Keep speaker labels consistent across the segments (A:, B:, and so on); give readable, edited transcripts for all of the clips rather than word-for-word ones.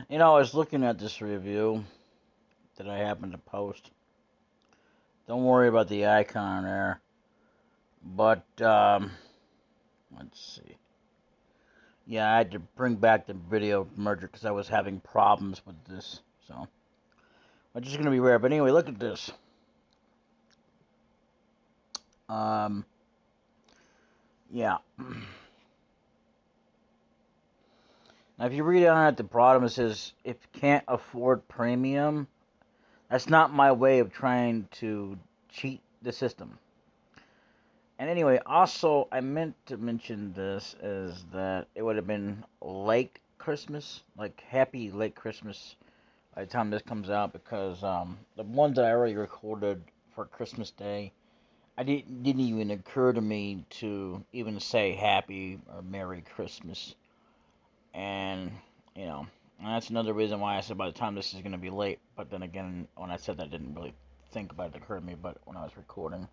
A: You know, I was looking at this review that I happened to post. Don't worry about the icon there. But, let's see. Yeah, I had to bring back the video merger because I was having problems with this. So, which is going to be rare. But anyway, look at this. Um, yeah. Now, if you read down at the bottom, it says, if you can't afford premium, that's not my way of trying to cheat the system. And anyway, also, I meant to mention this is that it would have been late Christmas, like happy late Christmas by the time this comes out, because the ones that I already recorded for Christmas Day, I didn't even occur to me to even say happy or Merry Christmas. And, you know, and that's another reason why I said by the time this is going to be late. But then again, when I said that, I didn't really think about it occurred to me, but when I was recording.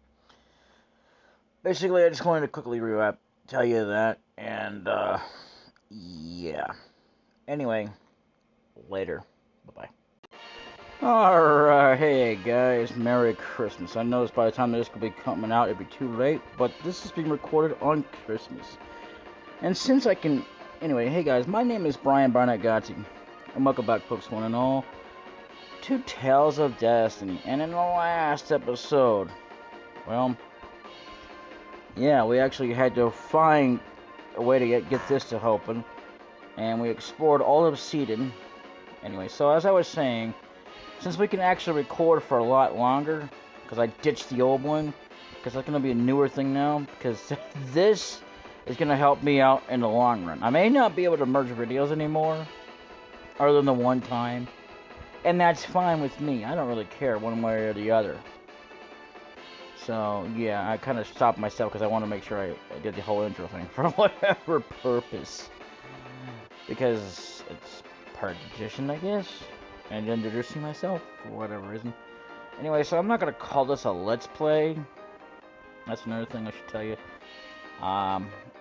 A: Basically, I just wanted to quickly recap, tell you that, and, yeah. Anyway, later. Bye-bye. Alright, hey guys, Merry Christmas. I know by the time this could be coming out, it'd be too late, but this is being recorded on Christmas. And since I can... Anyway, hey guys, my name is Brian Barnett Gotzi, and welcome back, folks, one and all, to Tales of Destiny. And in the last episode, well... yeah, we actually had to find a way to get this to open, and we explored all of 3'n. Anyway, so as I was saying, since we can actually record for a lot longer, because I ditched the old one, because that's going to be a newer thing now, because this is going to help me out in the long run. I may not be able to merge videos anymore, other than the one time, and that's fine with me. I don't really care one way or the other. So, yeah, I kind of stopped myself because I want to make sure I did the whole intro thing for whatever purpose. Because it's part of the tradition, I guess. And introducing myself for whatever reason. Anyway, so I'm not going to call this a Let's Play. That's another thing I should tell you.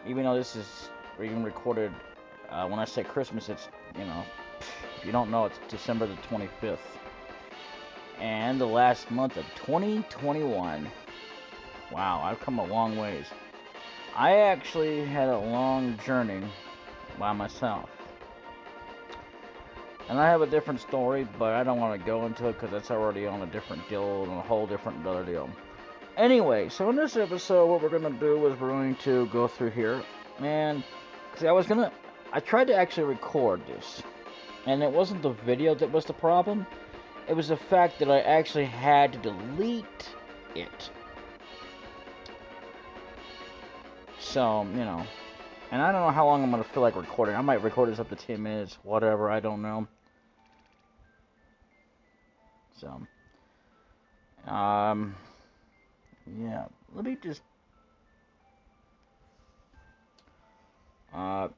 A: Even though this is even recorded, when I say Christmas, it's, you know, if you don't know, it's December the 25th. And the last month of 2021. Wow, I've come a long ways. I actually had a long journey by myself. And I have a different story, but I don't want to go into it because that's already on a different deal and a whole different other deal. Anyway, so in this episode, what we're going to do is we're going to go through here. And, see, I tried to actually record this. And it wasn't the video that was the problem. It was the fact that I actually had to delete it. So, you know, and I don't know how long I'm going to feel like recording. I might record this up to 10 minutes, whatever, I don't know. So, yeah, let me just, well,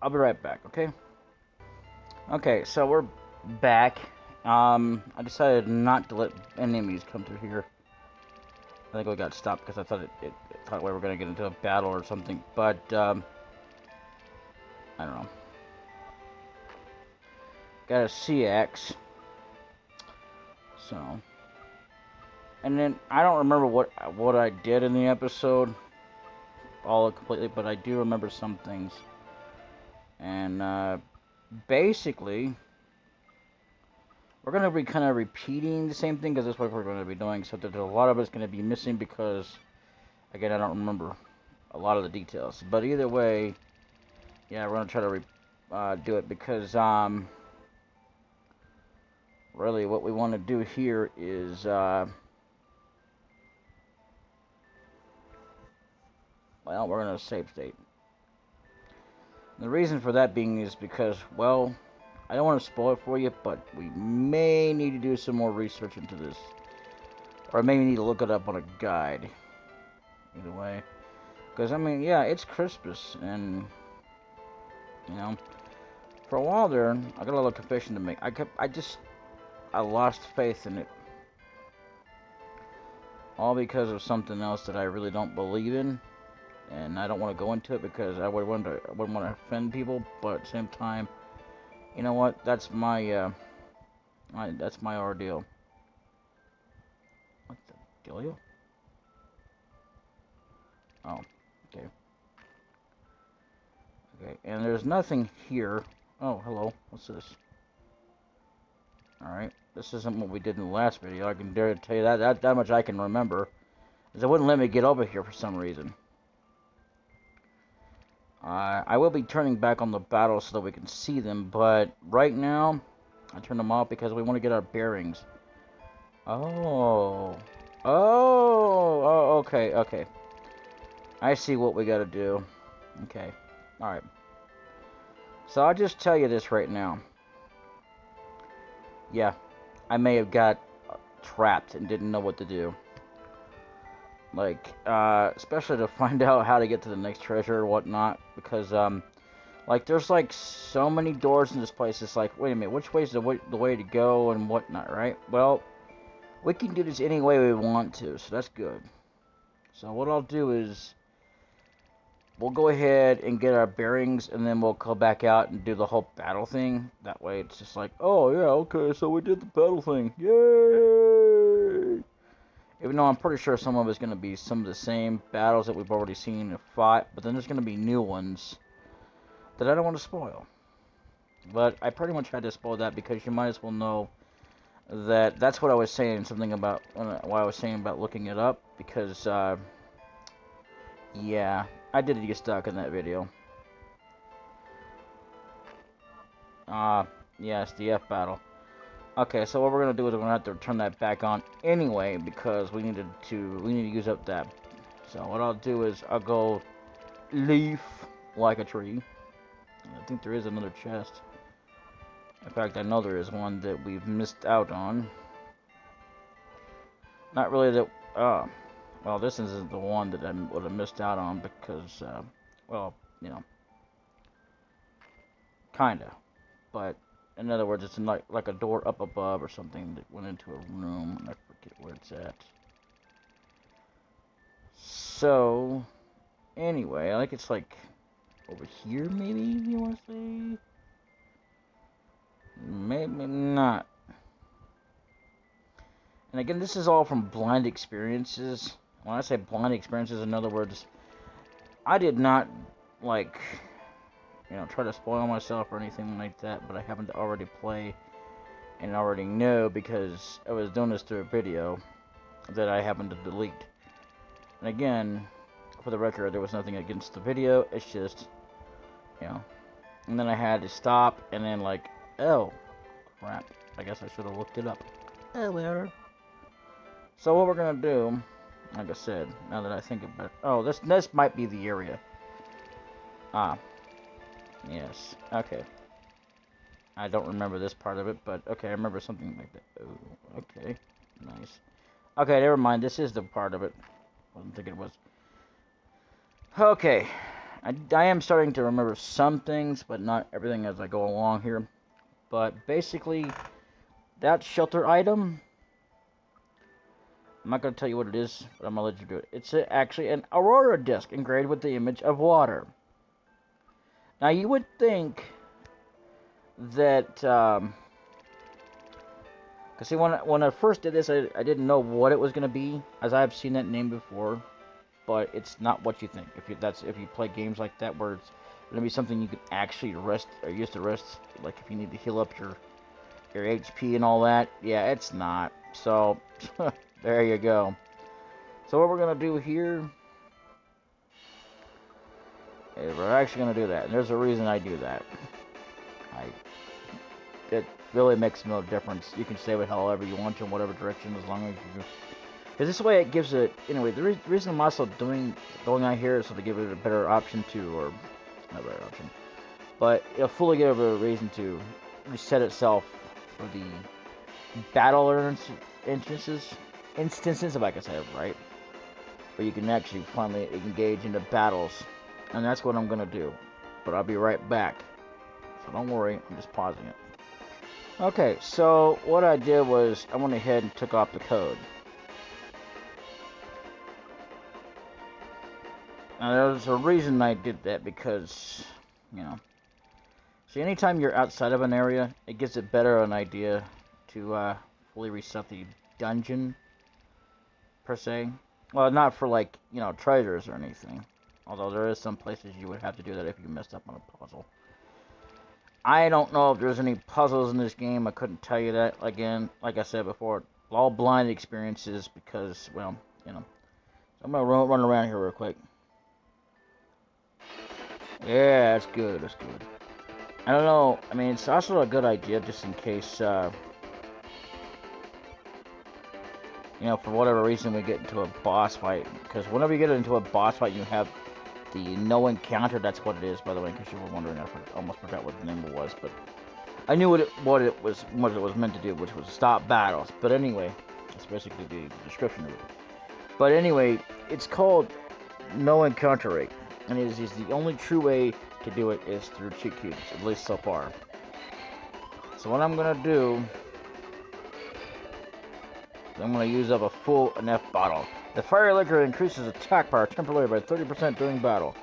A: I'll be right back, okay? Okay, so we're back. I decided not to let enemies come through here. I think we got stopped because I thought thought we were going to get into a battle or something, but, I don't know. Got a CX. So. And then, I don't remember what I did in the episode, all completely, but I do remember some things. And, basically, we're going to be kind of repeating the same thing, because that's what we're going to be doing, so there's a lot of it's going to be missing, because, again, I don't remember a lot of the details. But either way, yeah, we're going to try to do it, because, really what we want to do here is, well, we're in a safe state. And the reason for that being is because, well, I don't want to spoil it for you, but we may need to do some more research into this. Or maybe need to look it up on a guide. Either way. Because, I mean, yeah, it's Christmas, and, you know, for a while there, I got a little confession to make. I lost faith in it. All because of something else that I really don't believe in. and I don't want to go into it because I wouldn't want to offend people. But at the same time, you know what? That's that's my ordeal. What the dealio? Oh, okay. Okay, and there's nothing here. Oh, hello. What's this? Alright. This isn't what we did in the last video. I can dare to tell you that much I can remember. Because it wouldn't let me get over here for some reason. I will be turning back on the battles so that we can see them, but right now, I turned them off because we want to get our bearings. Oh. Oh, okay, okay. I see what we gotta do. Okay. Alright. So I'll just tell you this right now. Yeah, I may have got trapped and didn't know what to do. Like, especially to find out how to get to the next treasure or whatnot, because, like, there's, like, so many doors in this place, it's like, wait a minute, which way is the way to go and whatnot, right? Well, we can do this any way we want to, so that's good. So what I'll do is, we'll go ahead and get our bearings, and then we'll go back out and do the whole battle thing. That way it's just like, oh, yeah, okay, so we did the battle thing. Yay! Even though I'm pretty sure some of it's going to be some of the same battles that we've already seen and fought, but then there's going to be new ones that I don't want to spoil. But I pretty much had to spoil that because you might as well know that that's what I was saying, something about, why I was saying about looking it up, because, yeah, I did get stuck in that video. Yeah, it's the F battle. Okay, so what we're gonna do is we're gonna have to turn that back on anyway because we need to use up that. So what I'll do is I'll go leaf like a tree. I think there is another chest. In fact, I know there is one that we've missed out on. Not really that. Well, this isn't the one that I would have missed out on because, well, you know, kinda. But in other words, it's like a door up above or something that went into a room. I forget where it's at. So, anyway, I think it's like over here, maybe you want to say? Maybe not. And again, this is all from blind experiences. When I say blind experiences, in other words, I did not, like, you know, try to spoil myself or anything like that, but I happened to already play and already know because I was doing this through a video that I happened to delete. And again, for the record, there was nothing against the video, it's just, you know, and then I had to stop, and then like, oh, crap, I guess I should have looked it up earlier. So what we're gonna do, like I said, now that I think about it, oh, this might be the area. Ah, yes, okay. I don't remember this part of it, but okay, I remember something like that. Oh, okay, nice. Okay, never mind, this is the part of it. Wasn't thinking it was. Okay, I am starting to remember some things, but not everything as I go along here. But basically, that shelter item, I'm not going to tell you what it is, but I'm going to let you do it. It's actually an aurora disc engraved with the image of water. Now, you would think that, because see, when I first did this, I didn't know what it was going to be, as I've seen that name before, but it's not what you think. If you play games like that where it's going to be something you can actually rest, or use to rest, like if you need to heal up your HP and all that, yeah, it's not. So, there you go. So what we're going to do here is we're actually going to do that. And there's a reason I do that. It really makes no difference. You can say it however you want to in whatever direction, as long as you... Because this way it gives it... Anyway, the reason I'm also going out here is so to give it a better option to... Or, not a better option. But it'll fully give it a reason to reset itself for the battle instances, if I can say it right, where you can actually finally engage into battles, and that's what I'm gonna do. But I'll be right back, so don't worry, I'm just pausing it. Okay, so what I did was I went ahead and took off the code. Now, there's a reason I did that, because, you know, see, anytime you're outside of an area, it gives it better an idea to fully reset the dungeon, per se. Well, not for, like, you know, treasures or anything. Although there is some places you would have to do that if you messed up on a puzzle. I don't know if there's any puzzles in this game. I couldn't tell you that. Again, like I said before, all blind experiences because, well, you know. So I'm going to run around here real quick. Yeah, that's good. That's good. I don't know. I mean, it's also a good idea just in case, you know, for whatever reason we get into a boss fight. Because whenever you get into a boss fight, you have the no encounter. That's what it is, by the way, in case you were wondering. I almost forgot what the name was, but I knew what it was meant to do, which was stop battles. But anyway, that's basically the description of it. But anyway, it's called no encounter rate, and it is the only true way to do it is through cheat cubes, at least so far. So what I'm gonna do, I'm gonna use up a full enough bottle. The fire liquor increases attack power temporarily by 30% during battle.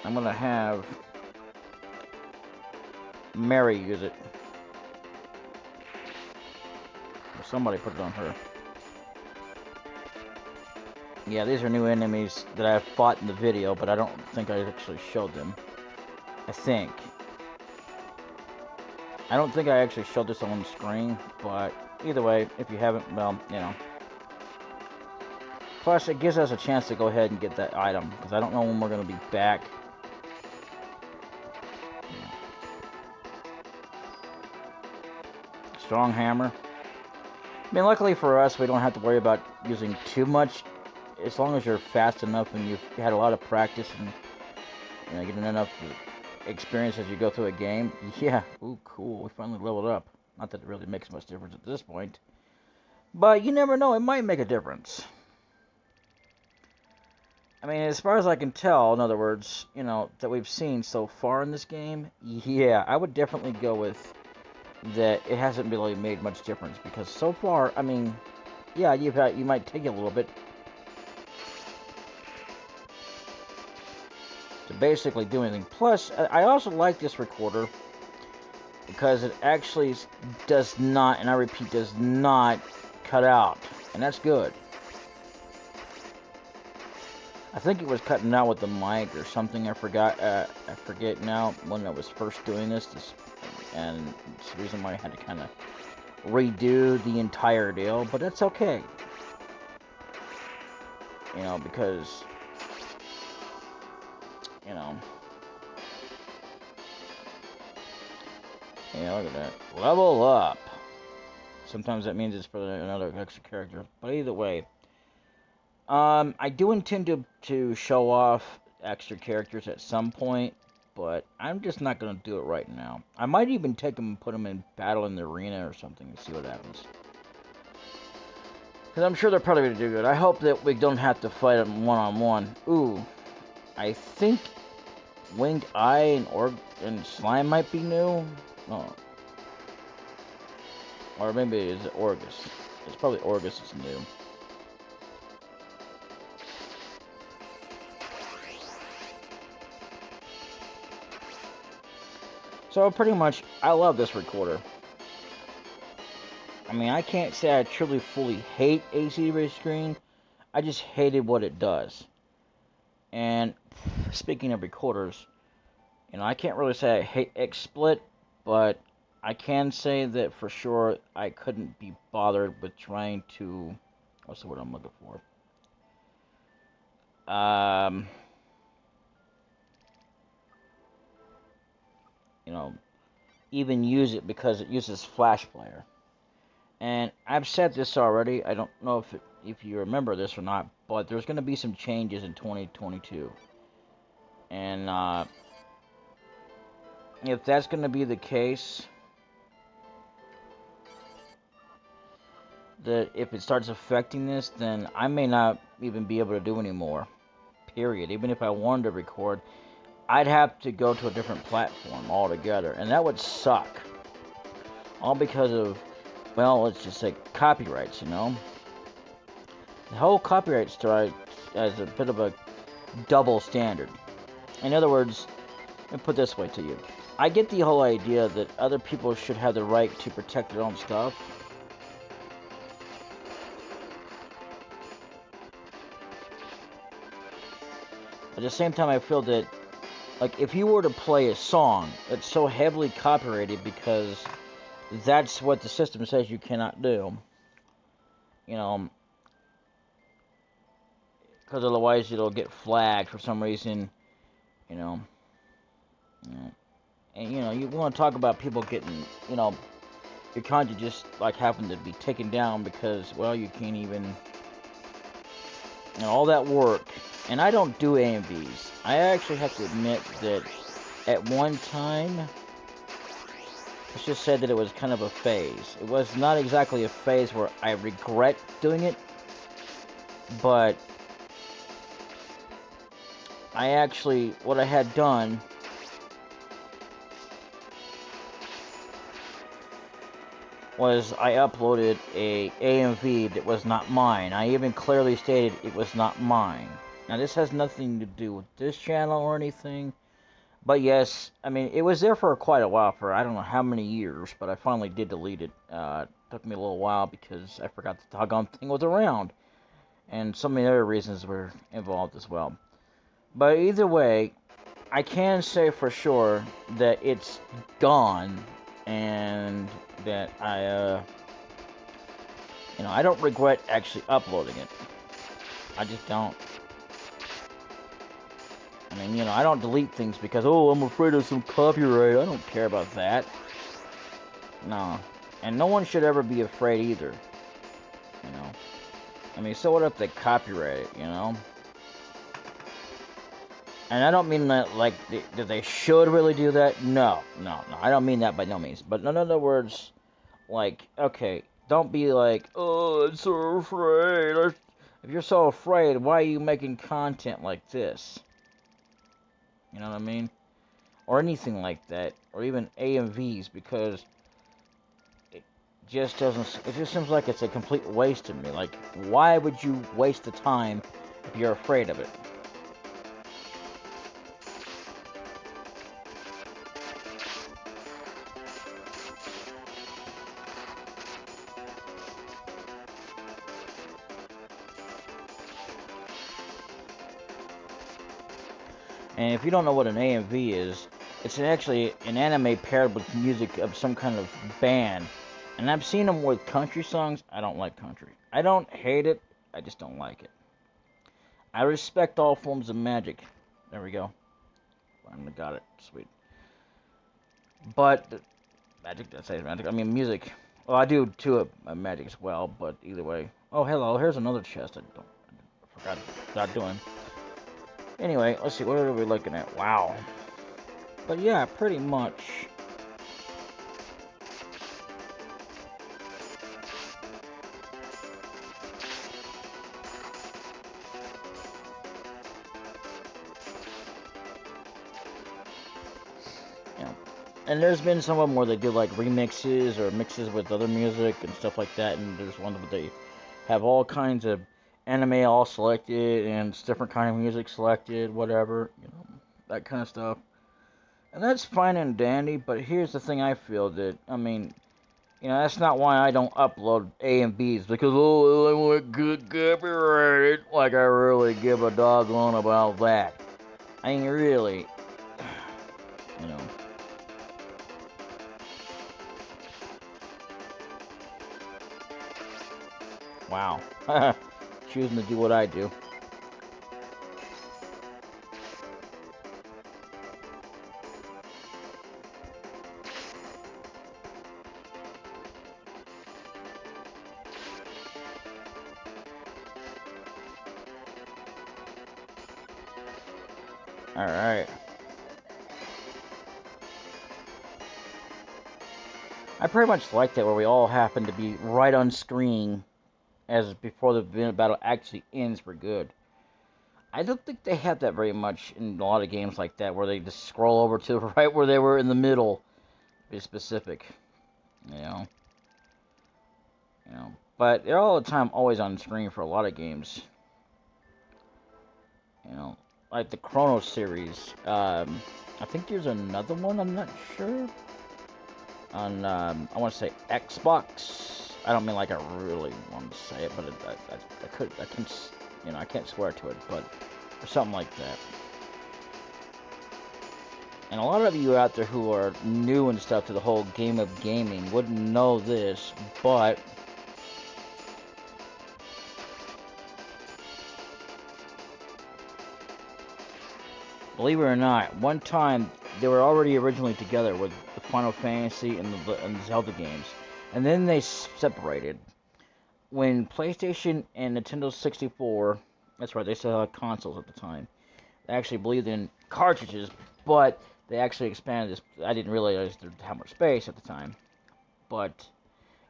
A: I'm gonna have Mary use it. Or somebody put it on her. Yeah, these are new enemies that I've fought in the video, but I don't think I actually showed them. I don't think I actually showed this on screen, but either way, if you haven't, well, you know. Plus, it gives us a chance to go ahead and get that item, because I don't know when we're going to be back. Strong hammer. I mean, luckily for us, we don't have to worry about using too much, as long as you're fast enough and you've had a lot of practice and, you know, getting enough experience as you go through a game. Yeah, ooh, cool, we finally leveled up. Not that it really makes much difference at this point, but you never know, it might make a difference. I mean, as far as I can tell, in other words, you know, that we've seen so far in this game, yeah, I would definitely go with that it hasn't really made much difference, because so far, I mean, yeah, you might take a little bit to basically do anything. Plus, I also like this recorder because it actually does not, and I repeat, does not cut out, and that's good. I think it was cutting out with the mic or something. I forgot. I forget now when I was first doing this, and it's the reason why I had to kind of redo the entire deal. But that's okay, you know, because you know. Yeah, look at that. Level up. Sometimes that means it's for another extra character, but either way. I do intend to show off extra characters at some point, but I'm just not going to do it right now. I might even take them and put them in battle in the arena or something and see what happens. Because I'm sure they're probably going to do good. I hope that we don't have to fight them one-on-one. Ooh, I think Winged Eye and Slime might be new. Oh. Or maybe it's Orgus. It's probably Orgus is new. So pretty much, I love this recorder. I mean, I can't say I truly fully hate AC screen. I just hated what it does. And speaking of recorders, you know, I can't really say I hate XSplit, but I can say that for sure I couldn't be bothered with trying to, what's the word I'm looking for? You know, even use it because it uses Flash Player. And I've said this already. I don't know if you remember this or not, but there's going to be some changes in 2022. And if that's going to be the case, that if it starts affecting this, then I may not even be able to do anymore. Period. Even if I wanted to record, I'd have to go to a different platform altogether, and that would suck. All because of, well, let's just say copyrights, you know? The whole copyright strike as a bit of a double standard. In other words, let me put it this way to you. I get the whole idea that other people should have the right to protect their own stuff. At the same time, I feel that, like, if you were to play a song that's so heavily copyrighted because that's what the system says you cannot do, you know, because otherwise it'll get flagged for some reason, you know, and you want to talk about people getting, your content just like happen to be taken down because, well, you can't even, all that work. And I don't do AMVs. I actually have to admit that at one time, let's just say that it was kind of a phase. It was not exactly a phase where I regret doing it, but what I had done was I uploaded a AMV that was not mine. I even clearly stated it was not mine. Now, this has nothing to do with this channel or anything, but yes, I mean, it was there for quite a while, for I don't know how many years, but I finally did delete it. It took me a little while because I forgot the doggone thing was around, and so many other reasons were involved as well. But either way, I can say for sure that it's gone, and that I don't regret actually uploading it. I just don't. I mean, I don't delete things because, oh, I'm afraid of some copyright. I don't care about that. No. And no one should ever be afraid either. I mean, so what if they copyright it, And I don't mean that, like, that they should really do that. No. I don't mean that by no means. But in other words, like, okay, don't be like, oh, I'm so afraid. If you're so afraid, why are you making content like this? You know what I mean? Or anything like that. Or even AMVs, because it just seems like it's a complete waste to me. Like, why would you waste the time if you're afraid of it? And if you don't know what an AMV is, it's actually an anime paired with music of some kind of band. And I've seen them with country songs. I don't like country. I don't hate it. I just don't like it. I respect all forms of magic. There we go. I got it. Sweet. But magic. That's magic. I mean music. Well, I do too magic as well. But either way. Oh, hello. Here's another chest. I forgot about doing. Anyway, let's see, what are we looking at? Wow. But yeah, pretty much. Yeah. And there's been some of them where they do like remixes or mixes with other music and stuff like that. And there's one where they have all kinds of anime all selected and different kind of music selected, whatever, that kind of stuff. And that's fine and dandy, but here's the thing I feel that, I mean, that's not why I don't upload A and Bs, because, oh, I want good copyrighted, like I really give a doggone about that. I mean, really, Wow. Choosing to do what I do. Alright. I pretty much like that where we all happen to be right on screen as before the battle actually ends for good. I don't think they have that very much in a lot of games like that where they just scroll over to right where they were in the middle. Be specific. You know. But they're all the time always on screen for a lot of games. like the Chrono series. I think there's another one. I'm not sure. On I want to say Xbox. I don't mean like I really want to say it, but I can, I can't swear to it, but or something like that. And a lot of you out there who are new and stuff to the whole game of gaming wouldn't know this, but believe it or not, one time they were already originally together with the Final Fantasy and the Zelda games, and then they separated. When PlayStation and Nintendo 64, that's right, they still had consoles at the time. They actually believed in cartridges, but they actually expanded this. I didn't realize there how much space at the time, but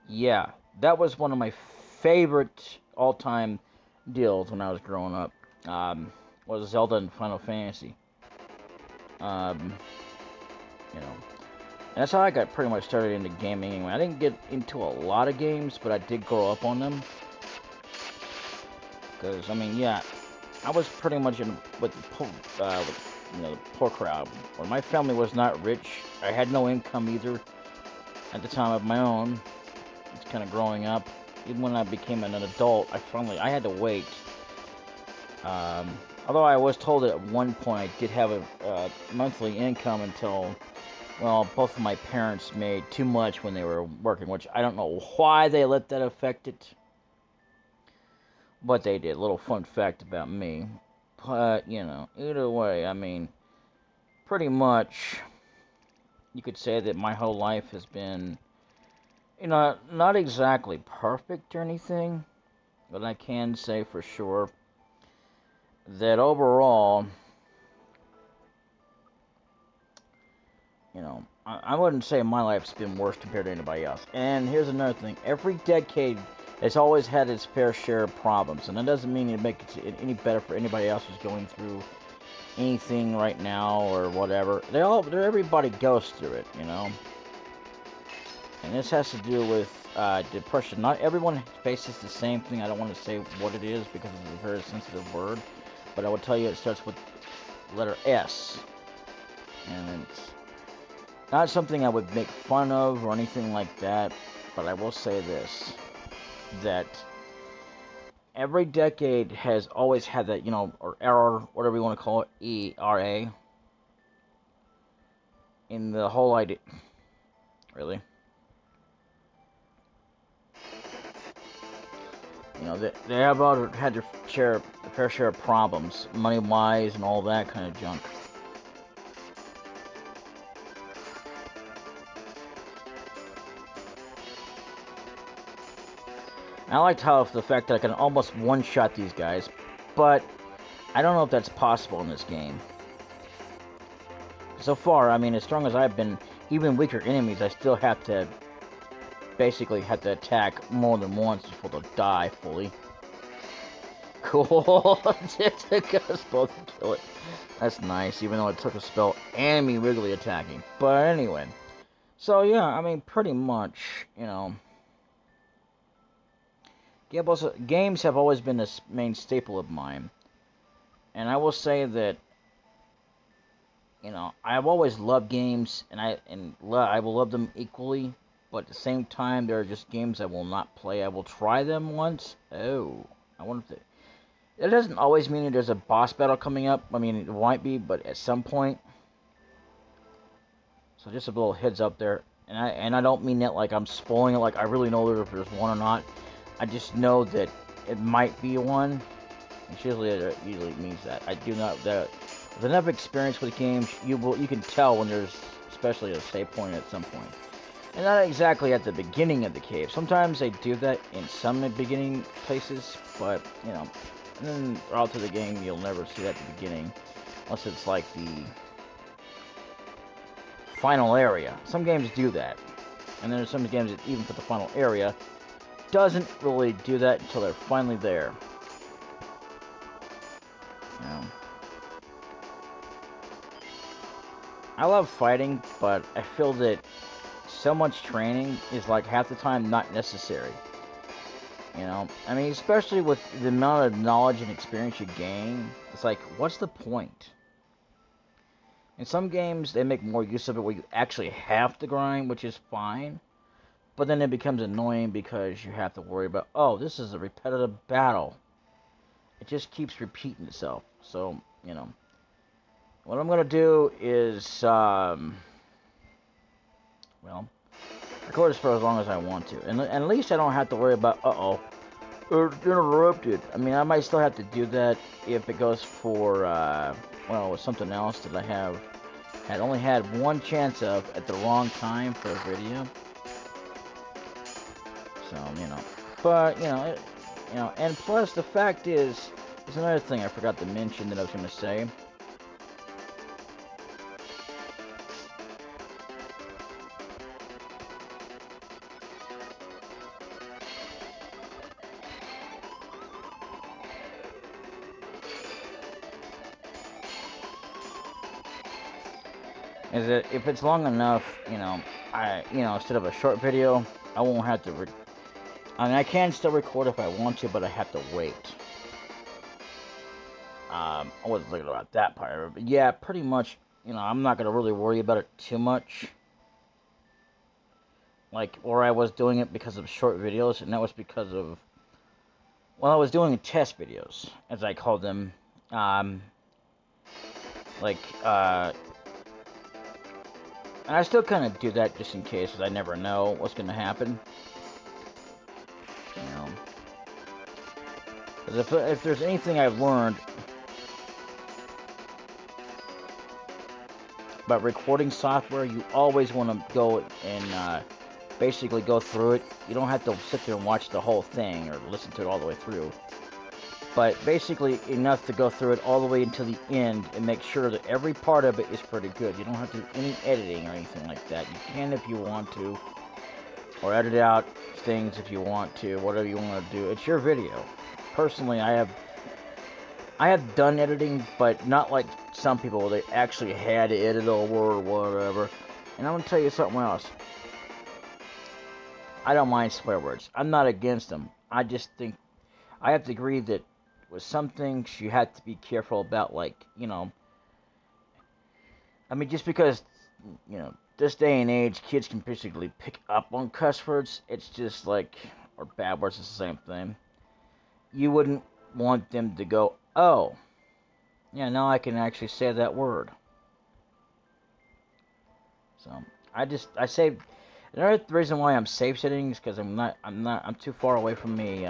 A: yeah, that was one of my favorite all-time deals when I was growing up. Was Zelda and Final Fantasy. Um, you know, and that's how I got pretty much started into gaming. Anyway, I didn't get into a lot of games, but I did grow up on them. Because I mean, yeah, I was pretty much in with the poor crowd. Where my family was not rich. I had no income either at the time of my own. It's kind of growing up. Even when I became an adult, I had to wait. Although I was told at one point I did have a monthly income until, well, both of my parents made too much when they were working, which I don't know why they let that affect it. But they did. Little fun fact about me. But, either way, I mean, pretty much, you could say that my whole life has been, not exactly perfect or anything, but I can say for sure that overall, I wouldn't say my life's been worse compared to anybody else. And here's another thing. Every decade has always had its fair share of problems. And that doesn't mean it makes it any better for anybody else who's going through anything right now or whatever. Everybody goes through it, And this has to do with depression. Not everyone faces the same thing. I don't want to say what it is because it's a very sensitive word. But I will tell you it starts with letter S. And it's not something I would make fun of or anything like that, but I will say this, that every decade has always had that, or error, whatever you want to call it, ERA, in the whole idea. Really? They have had their fair share of problems, money-wise and all that kind of junk. I liked how the fact that I can almost one-shot these guys, but I don't know if that's possible in this game. So far, I mean, as strong as I've been, even weaker enemies, I still basically have to attack more than once before they'll die fully. Cool. It took us both to kill it. That's nice, even though it took a spell and me regularly attacking. But anyway. So yeah, I mean, pretty much, games have always been a main staple of mine. And I will say that, I've always loved games, and I will love them equally. But at the same time, there are just games I will not play. I will try them once. Oh, I wonder if it doesn't always mean that there's a boss battle coming up. I mean, it might be, but at some point. So just a little heads up there. And I don't mean that like I'm spoiling it, like I really know if there's one or not. I just know that it might be one. And usually means that. I do not that with enough experience with games, you can tell when there's especially a save point at some point. And not exactly at the beginning of the cave. Sometimes they do that in some beginning places, but and then throughout to the game you'll never see that at the beginning. Unless it's like the final area. Some games do that. And then there's some games that even for the final area doesn't really do that until they're finally there. I love fighting, but I feel that so much training is like half the time not necessary. You know, I mean, especially with the amount of knowledge and experience you gain, it's like, what's the point? In some games, they make more use of it where you actually have to grind, which is fine. But then it becomes annoying because you have to worry about, oh, this is a repetitive battle. It just keeps repeating itself. So, you know, what I'm going to do is, well, record this for as long as I want to. And at least I don't have to worry about, uh-oh, it's interrupted. I mean, I might still have to do that if it goes for, well, something else that I had only had one chance of at the wrong time for a video. So, you know, but, and plus the fact is, there's another thing I forgot to mention that I was going to say. Is that if it's long enough, instead of a short video, I won't have to, I mean, I can still record if I want to, but I have to wait. I wasn't thinking about that part of it, but yeah, pretty much, I'm not going to really worry about it too much. Like, or I was doing it because of short videos, and that was because of, well, I was doing test videos, as I call them, and I still kind of do that just in case, because I never know what's going to happen. You know, because if there's anything I've learned about recording software, you always want to go and basically go through it. You don't have to sit there and watch the whole thing or listen to it all the way through. But basically enough to go through it all the way until the end and make sure that every part of it is pretty good. You don't have to do any editing or anything like that. You can if you want to, or edit out things if you want to, whatever you want to do. It's your video. Personally, I have done editing, but not like some people where they actually had to edit over or whatever. And I'm going to tell you something else. I don't mind swear words. I'm not against them. I just think I have to agree that with some things you have to be careful about, like, I mean, just because, this day and age, kids can basically pick up on cuss words, it's just like, or bad words, it's the same thing. You wouldn't want them to go, oh, yeah, now I can actually say that word. So, I say, another reason why I'm safe setting is because I'm too far away from me,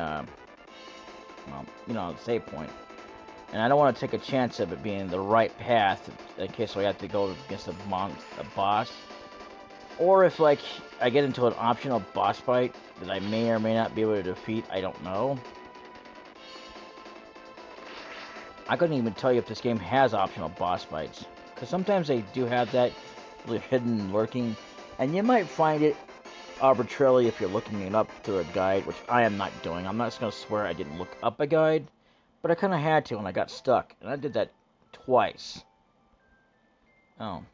A: save point. And I don't want to take a chance of it being the right path in case I have to go against a boss. Or if, like, I get into an optional boss fight that I may or may not be able to defeat, I don't know. I couldn't even tell you if this game has optional boss fights. Because sometimes they do have that really hidden, lurking. And you might find it arbitrarily if you're looking it up through a guide, which I am not doing. I'm not just going to swear I didn't look up a guide. But I kind of had to when I got stuck. And I did that twice. Oh.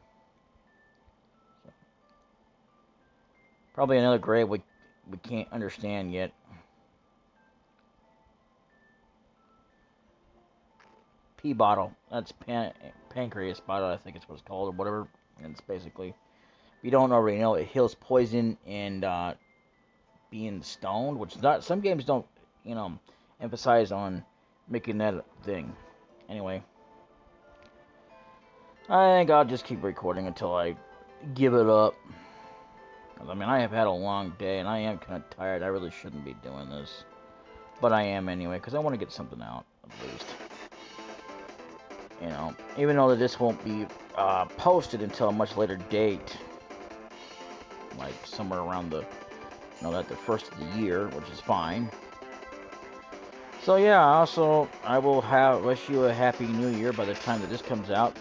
A: Probably another grade we can't understand yet. Pee bottle. That's pancreas bottle, I think it's what it's called, or whatever. And it's basically, if you don't already know, it heals poison and being stoned, which not some games don't, emphasize on making that a thing. Anyway, I think I'll just keep recording until I give it up. I mean, I have had a long day, and I am kind of tired. I really shouldn't be doing this. But I am anyway, because I want to get something out, at least. Even though this won't be posted until a much later date. Like, somewhere around the, the first of the year, which is fine. So, yeah, also, I will wish you a Happy New Year by the time that this comes out.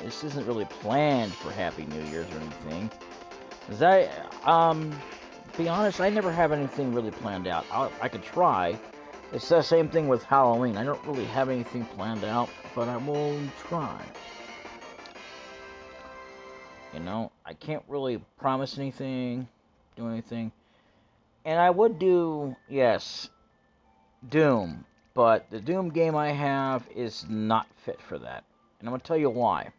A: This isn't really planned for Happy New Year's or anything. Be honest, I never have anything really planned out. I could try. It's the same thing with Halloween. I don't really have anything planned out, but I will try. I can't really promise anything, do anything. And I would do, yes, Doom. But the Doom game I have is not fit for that. And I'm going to tell you why.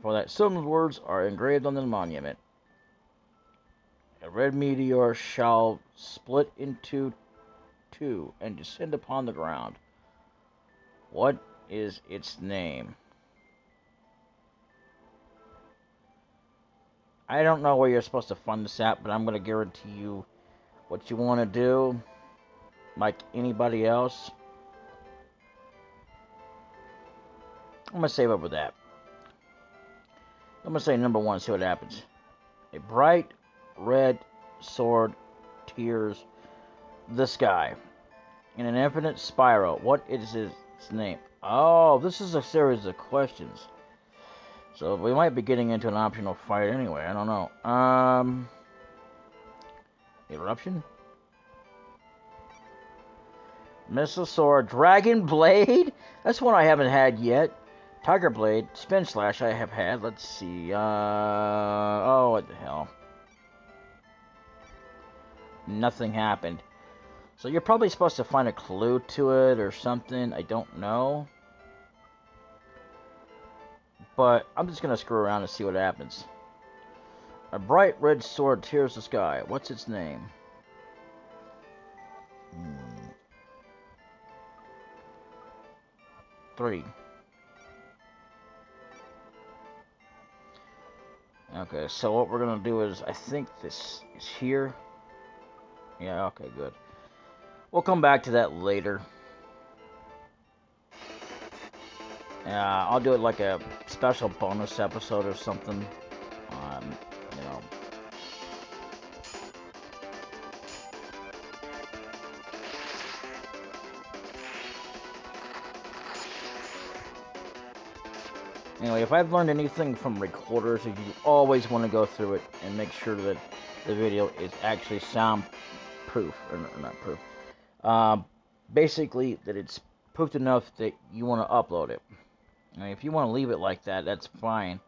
A: For that, some words are engraved on the monument. A red meteor shall split into two and descend upon the ground. What is its name? I don't know where you're supposed to find this at, but I'm going to guarantee you what you want to do, like anybody else. I'm going to save over that. I'm going to say number one, see what happens. A bright red sword tears the sky in an infinite spiral. What is its name? Oh, this is a series of questions. So we might be getting into an optional fight anyway. I don't know. Eruption? Missile Sword, Dragon Blade? That's one I haven't had yet. Tiger Blade, Spin Slash I have had. Let's see. Oh, what the hell. Nothing happened. So you're probably supposed to find a clue to it or something. I don't know. But I'm just going to screw around and see what happens. A bright red sword tears the sky. What's its name? 3. Okay, so what we're going to do is, I think this is here. Yeah, okay, good. We'll come back to that later. I'll do it like a special bonus episode or something. You know. Anyway, if I've learned anything from recorders, is you always want to go through it and make sure that the video is actually soundproof, or not proof. Basically, that it's proofed enough that you want to upload it. I mean, if you want to leave it like that, that's fine.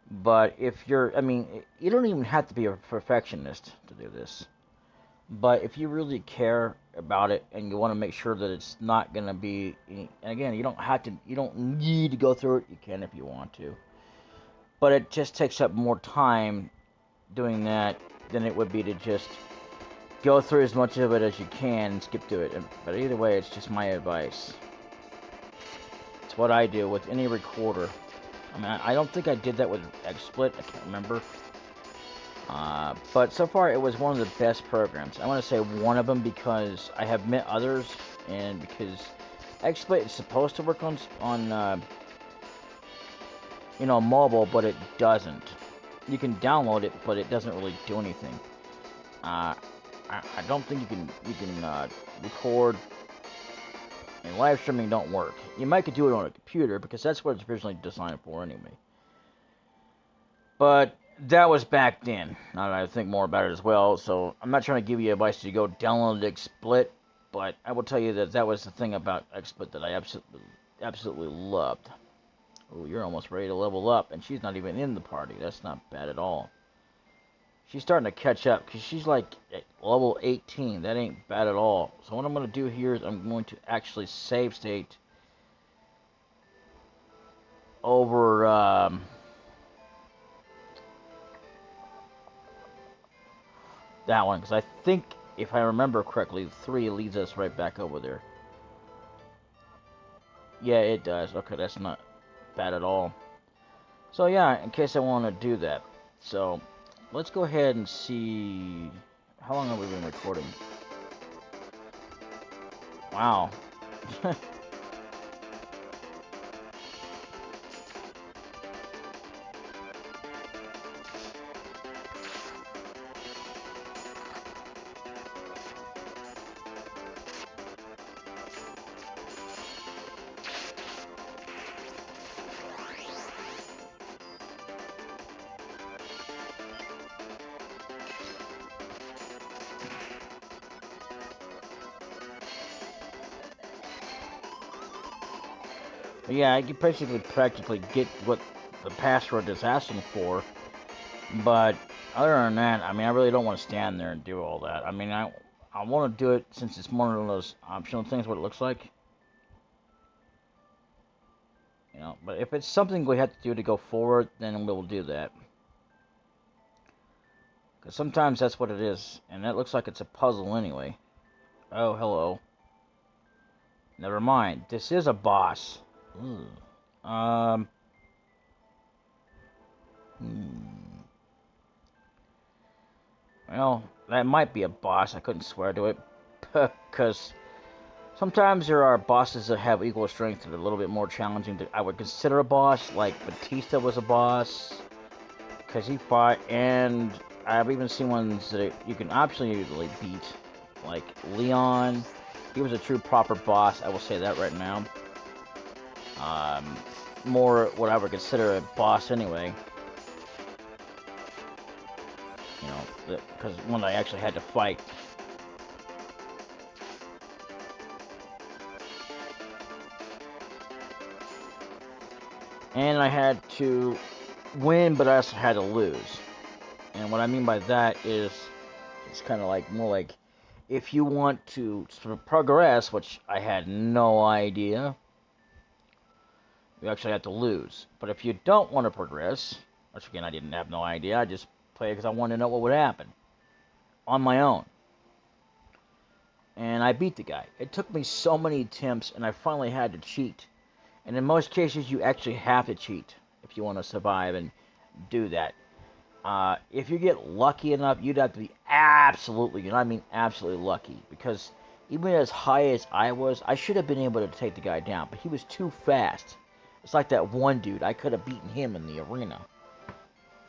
A: But if you're, I mean, you don't even have to be a perfectionist to do this. But if you really care about it and you want to make sure that it's not going to be, and again, you don't need to go through it. You can if you want to. But it just takes up more time doing that than it would be to just go through as much of it as you can and skip through it. But either way, it's just my advice. It's what I do with any recorder. I mean, I don't think I did that with XSplit. I can't remember. But so far, it was one of the best programs. I want to say one of them because I have met others, and because XSplit is supposed to work on mobile, but it doesn't. You can download it, but it doesn't really do anything. I don't think you can record, and live streaming don't work. You might could do it on a computer because that's what it's originally designed for anyway. But that was back then. Now that I think more about it as well, so I'm not trying to give you advice to go download XSplit, but I will tell you that that was the thing about XSplit that I absolutely loved. Oh, you're almost ready to level up, and she's not even in the party. That's not bad at all. She's starting to catch up, because she's like at level 18. That ain't bad at all. So what I'm going to do here is I'm going to actually save state over that one, because I think, if I remember correctly, 3 leads us right back over there. Yeah, it does. Okay, that's not bad at all. So yeah, in case I want to do that. So let's go ahead and see how long have we been recording. Wow. Yeah, I can practically get what the password is asking for, but other than that, I mean, I really don't want to stand there and do all that. I mean, I want to do it since it's one of those optional things, what it looks like. You know, but if it's something we have to do to go forward, then we'll do that. Because sometimes that's what it is, and that looks like it's a puzzle anyway. Oh, hello. Never mind. This is a boss. Ooh. Hmm. Well, that might be a boss. I couldn't swear to it. Because sometimes there are bosses that have equal strength that are a little bit more challenging that I would consider a boss. Like Batista was a boss. Because he fought, and I've even seen ones that you can absolutely beat. Like Leon. He was a true proper boss. I will say that right now. More what I would consider a boss anyway. You know, because one I actually had to fight. And I had to win, but I also had to lose. And what I mean by that is, it's kind of like more like if you want to sort of progress, which I had no idea, you actually have to lose. But if you don't want to progress, which again I didn't have no idea, I just played because I wanted to know what would happen on my own. And I beat the guy. It took me so many attempts, and I finally had to cheat. And in most cases, you actually have to cheat if you want to survive and do that. If you get lucky enough, you'd have to be absolutely, and I mean absolutely lucky, because even as high as I was, I should have been able to take the guy down, but he was too fast. It's like that one dude. I could have beaten him in the arena.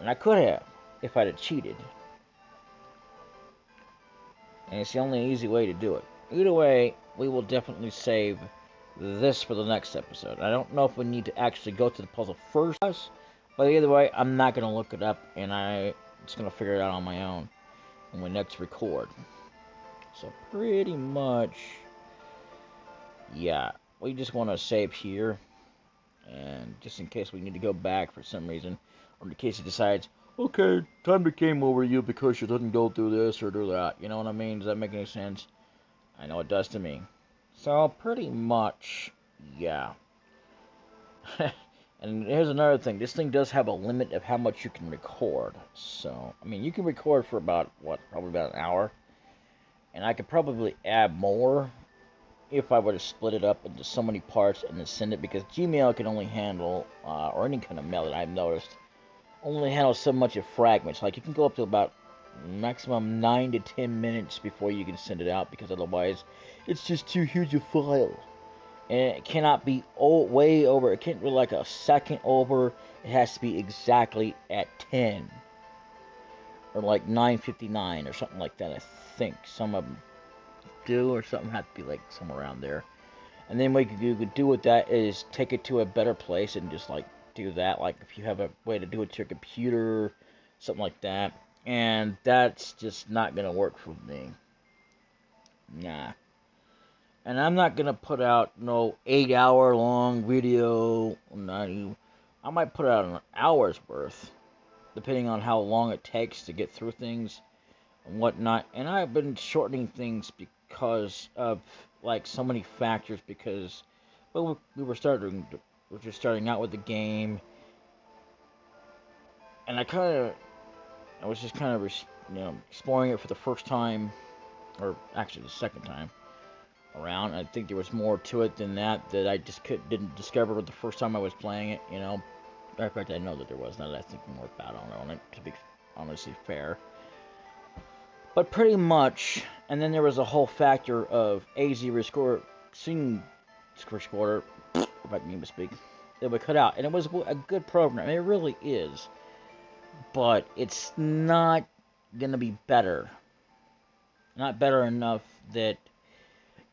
A: And I could have, if I'd have cheated. And it's the only easy way to do it. Either way, we will definitely save this for the next episode. I don't know if we need to actually go to the puzzle first, but either way, I'm not going to look it up, and I'm just going to figure it out on my own when we next record. So pretty much, yeah, we just want to save here, and just in case we need to go back for some reason, or in case he decides, okay, time to game over you because you didn't go through this or do that. You know what I mean? Does that make any sense? I know it does to me. So pretty much, yeah. And here's another thing. This thing does have a limit of how much you can record. So, I mean, you can record for about, probably about an hour. And I could probably add more if I were to split it up into so many parts and then send it. Because Gmail can only handle, or any kind of mail that I've noticed, only handles so much of fragments. Like, you can go up to about maximum 9 to 10 minutes before you can send it out. Because otherwise, it's just too huge a file. And it cannot be way over. It can't be like a second over. It has to be exactly at 10. Or like 9:59 or something like that, I think. Some of them do, or something have to be like somewhere around there. And then what you could do with that is take it to a better place and just like do that. Like if you have a way to do it to your computer, something like that. And that's just not going to work for me. Nah. And I'm not gonna put out no 8-hour long video. I might put out an hour's worth, depending on how long it takes to get through things and whatnot. And I've been shortening things because of like so many factors. Because well, we were just starting out with the game, and I was just kind of exploring it for the first time, or actually the second time around. I think there was more to it than that I just didn't discover the first time I was playing it, you know. In fact, I know that there was, now that I think more about it, to be honestly fair. But pretty much, and then there was a whole factor of AZ recorder, if I can even speak, that would cut out. And it was a good program, it really is. But it's not going to be better. Not better enough that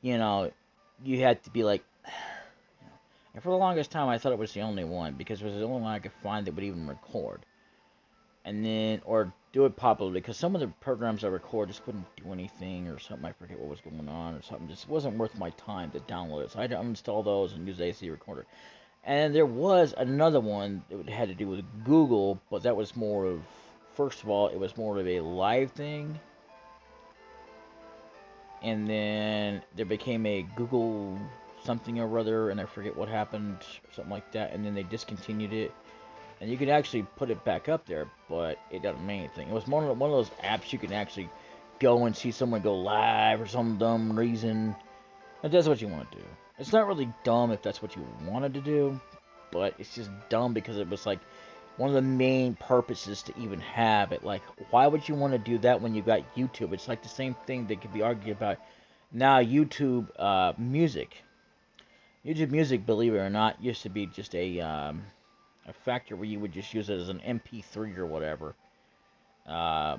A: you had to be like, and for the longest time I thought it was the only one, because it was the only one I could find that would even record. And then, or do it properly, because some of the programs I record just wouldn't do anything, or something, I forget what was going on, or something, just wasn't worth my time to download it, so I had to uninstall those and use AC Recorder. And there was another one that had to do with Google, but that was more of, first of all, it was more of a live thing. and then there became a Google something or other, and I forget what happened, something like that, and then they discontinued it. And you could actually put it back up there, but it doesn't mean anything. It was one of those apps you can actually go and see someone go live for some dumb reason. If that's what you want to do. It's not really dumb if that's what you wanted to do, but it's just dumb because it was like one of the main purposes to even have it. Like, why would you want to do that when you got YouTube? It's like the same thing that could be argued about now YouTube music. YouTube music, believe it or not, used to be just a factor where you would just use it as an MP3 or whatever. Uh,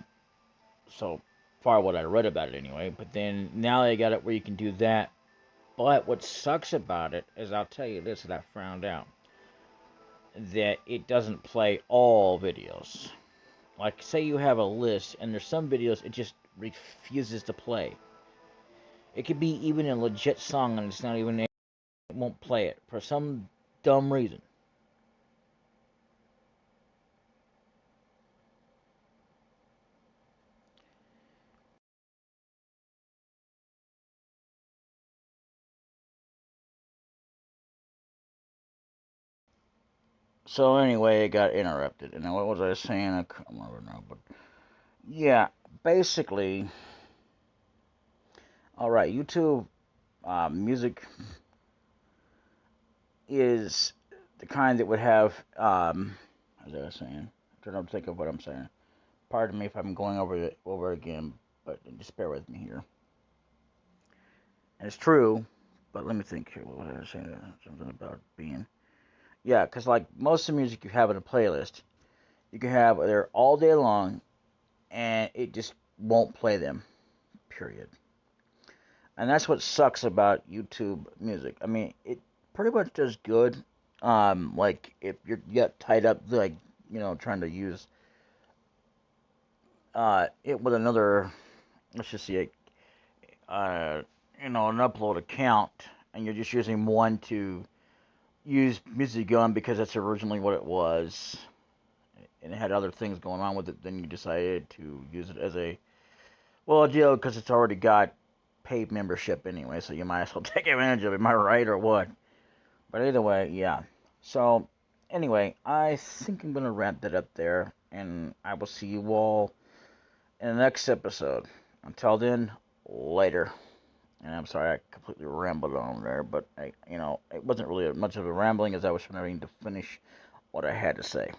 A: so far, what I read about it anyway. But then now they got it where you can do that. But what sucks about it is, I'll tell you this that I found out, that it doesn't play all videos. Like, say you have a list and there's some videos it just refuses to play. It could be even a legit song and it's not even, it won't play it for some dumb reason. So anyway, it got interrupted. And what was I saying? I can't remember now. But yeah, basically, all right. YouTube music is the kind that would have, as I was saying, I don't think of what I'm saying. Pardon me if I'm going over it over again, but just bear with me here. And it's true, but let me think here. What was I saying? Something about being. Yeah, because like most of the music you have in a playlist, you can have there all day long, and it just won't play them. Period. And that's what sucks about YouTube music. I mean, it pretty much does good. Like if you get tied up, like trying to use it with another, let's just see, uh, an upload account, and you're just using one to use music on because that's originally what it was, and it had other things going on with it. Then you decided to use it as a because it's already got paid membership anyway, so you might as well take advantage of it. Am I right or what? But either way, yeah. So anyway, I think I'm gonna wrap that up there, and I will see you all in the next episode. Until then, later. And I'm sorry I completely rambled on there, but it wasn't really much of a rambling as I was trying to finish what I had to say.